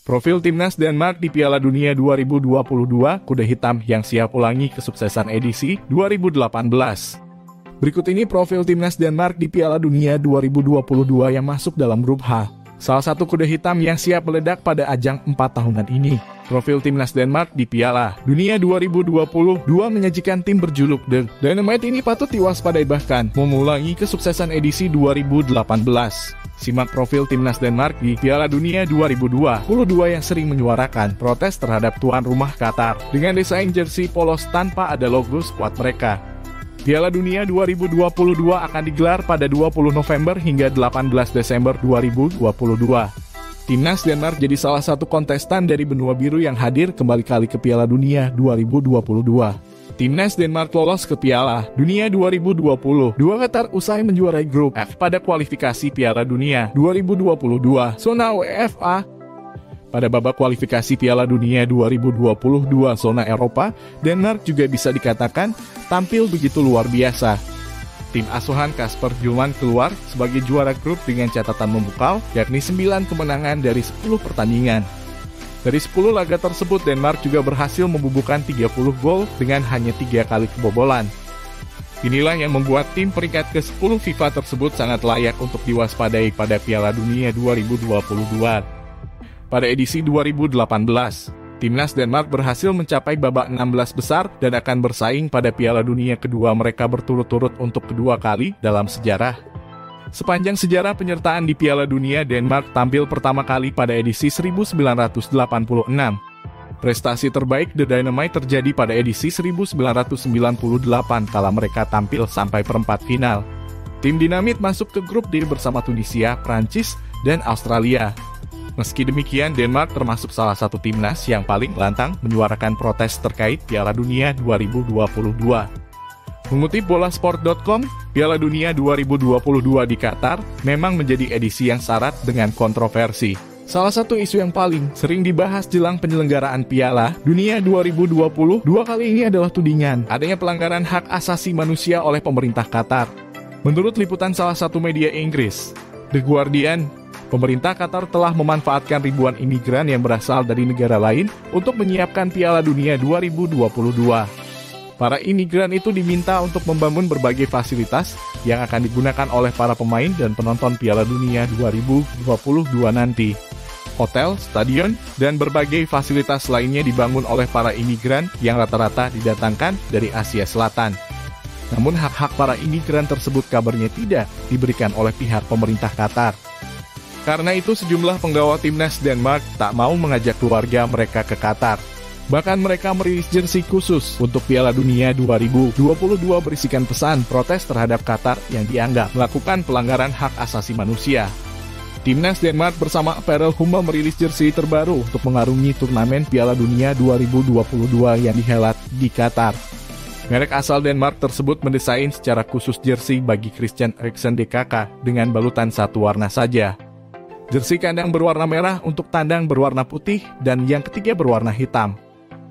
Profil timnas Denmark di Piala Dunia 2022, kuda hitam yang siap ulangi kesuksesan edisi 2018. Berikut ini profil timnas Denmark di Piala Dunia 2022 yang masuk dalam grup H. Salah satu kuda hitam yang siap meledak pada ajang 4 tahunan ini. Profil timnas Denmark di Piala Dunia 2022 menyajikan tim berjuluk The Dynamite ini patut diwaspadai bahkan mengulangi kesuksesan edisi 2018. Simak profil timnas Denmark di Piala Dunia 2022 yang sering menyuarakan protes terhadap tuan rumah Qatar dengan desain jersey polos tanpa ada logo skuad mereka. Piala Dunia 2022 akan digelar pada 20 November hingga 18 Desember 2022. Timnas Denmark jadi salah satu kontestan dari benua biru yang hadir kembali-kali ke Piala Dunia 2022. Timnas Denmark lolos ke Piala Dunia 2022 Qatar usai menjuarai grup F pada kualifikasi Piala Dunia 2022 zona UEFA. Pada babak kualifikasi Piala Dunia 2022 zona Eropa, Denmark juga bisa dikatakan tampil begitu luar biasa. Tim asuhan Kasper Hjulmand keluar sebagai juara grup dengan catatan memukau, yakni 9 kemenangan dari 10 pertandingan. Dari 10 laga tersebut, Denmark juga berhasil membubuhkan 30 gol dengan hanya 3 kali kebobolan. Inilah yang membuat tim peringkat ke-10 FIFA tersebut sangat layak untuk diwaspadai pada Piala Dunia 2022. Pada edisi 2018, timnas Denmark berhasil mencapai babak 16 besar dan akan bersaing pada Piala Dunia kedua mereka berturut-turut untuk kedua kali dalam sejarah. Sepanjang sejarah penyertaan di Piala Dunia, Denmark tampil pertama kali pada edisi 1986. Prestasi terbaik The Dynamite terjadi pada edisi 1998 kala mereka tampil sampai perempat final. Tim Dinamit masuk ke grup D bersama Tunisia, Prancis, dan Australia. Meski demikian, Denmark termasuk salah satu timnas yang paling lantang menyuarakan protes terkait Piala Dunia 2022. Mengutip bolasport.com, Piala Dunia 2022 di Qatar memang menjadi edisi yang syarat dengan kontroversi. Salah satu isu yang paling sering dibahas jelang penyelenggaraan Piala Dunia 2022 kali ini adalah tudingan adanya pelanggaran hak asasi manusia oleh pemerintah Qatar. Menurut liputan salah satu media Inggris, The Guardian, pemerintah Qatar telah memanfaatkan ribuan imigran yang berasal dari negara lain untuk menyiapkan Piala Dunia 2022. Para imigran itu diminta untuk membangun berbagai fasilitas yang akan digunakan oleh para pemain dan penonton Piala Dunia 2022 nanti. Hotel, stadion, dan berbagai fasilitas lainnya dibangun oleh para imigran yang rata-rata didatangkan dari Asia Selatan. Namun hak-hak para imigran tersebut kabarnya tidak diberikan oleh pihak pemerintah Qatar. Karena itu sejumlah penggawa timnas Denmark tak mau mengajak keluarga mereka ke Qatar. Bahkan mereka merilis jersey khusus untuk Piala Dunia 2022 berisikan pesan protes terhadap Qatar yang dianggap melakukan pelanggaran hak asasi manusia. Timnas Denmark bersama Apparel Hummel merilis jersey terbaru untuk mengarungi turnamen Piala Dunia 2022 yang dihelat di Qatar. Merek asal Denmark tersebut mendesain secara khusus jersey bagi Christian Eriksen DKK dengan balutan satu warna saja. Jersey kandang berwarna merah untuk tandang berwarna putih dan yang ketiga berwarna hitam.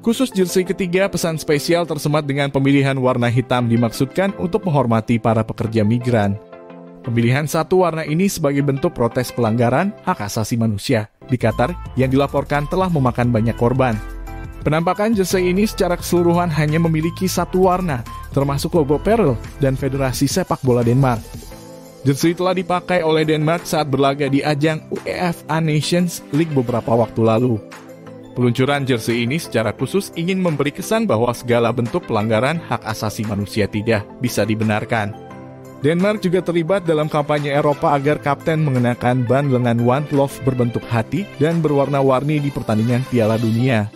Khusus jersey ketiga pesan spesial tersemat dengan pemilihan warna hitam dimaksudkan untuk menghormati para pekerja migran. Pemilihan satu warna ini sebagai bentuk protes pelanggaran hak asasi manusia di Qatar yang dilaporkan telah memakan banyak korban. Penampakan jersey ini secara keseluruhan hanya memiliki satu warna, termasuk logo Apparel dan Federasi Sepak Bola Denmark. Jersey telah dipakai oleh Denmark saat berlaga di ajang UEFA Nations League beberapa waktu lalu. Peluncuran jersey ini secara khusus ingin memberi kesan bahwa segala bentuk pelanggaran hak asasi manusia tidak bisa dibenarkan. Denmark juga terlibat dalam kampanye Eropa agar kapten mengenakan ban lengan One Love berbentuk hati dan berwarna-warni di pertandingan Piala Dunia.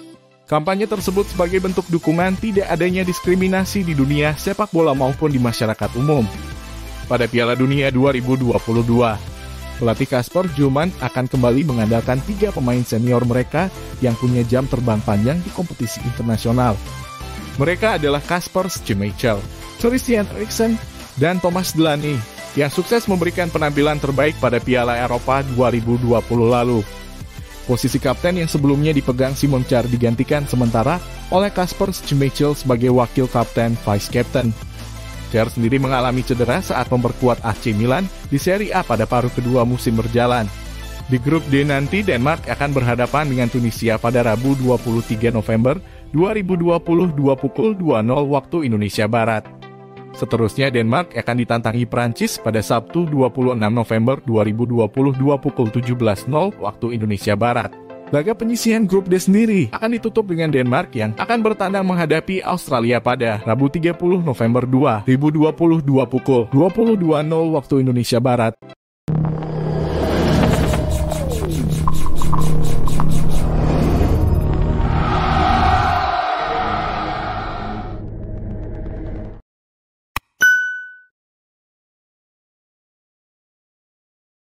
Kampanye tersebut sebagai bentuk dukungan tidak adanya diskriminasi di dunia sepak bola maupun di masyarakat umum. Pada Piala Dunia 2022, pelatih Kasper Hjulmand akan kembali mengandalkan 3 pemain senior mereka yang punya jam terbang panjang di kompetisi internasional. Mereka adalah Kasper Schmeichel, Christian Eriksen, dan Thomas Delaney yang sukses memberikan penampilan terbaik pada Piala Eropa 2020 lalu. Posisi kapten yang sebelumnya dipegang Simon Kjær digantikan sementara oleh Kasper Schmeichel sebagai wakil kapten vice captain. Kjær sendiri mengalami cedera saat memperkuat AC Milan di Serie A pada paruh kedua musim berjalan. Di grup D nanti, Denmark akan berhadapan dengan Tunisia pada Rabu 23 November 2022 pukul 20 waktu Indonesia Barat. Seterusnya, Denmark akan ditantangi Prancis pada Sabtu 26 November 2022 pukul 17.00 waktu Indonesia Barat. Laga penyisihan grup D sendiri akan ditutup dengan Denmark yang akan bertandang menghadapi Australia pada Rabu 30 November 2022 pukul 22.00 waktu Indonesia Barat.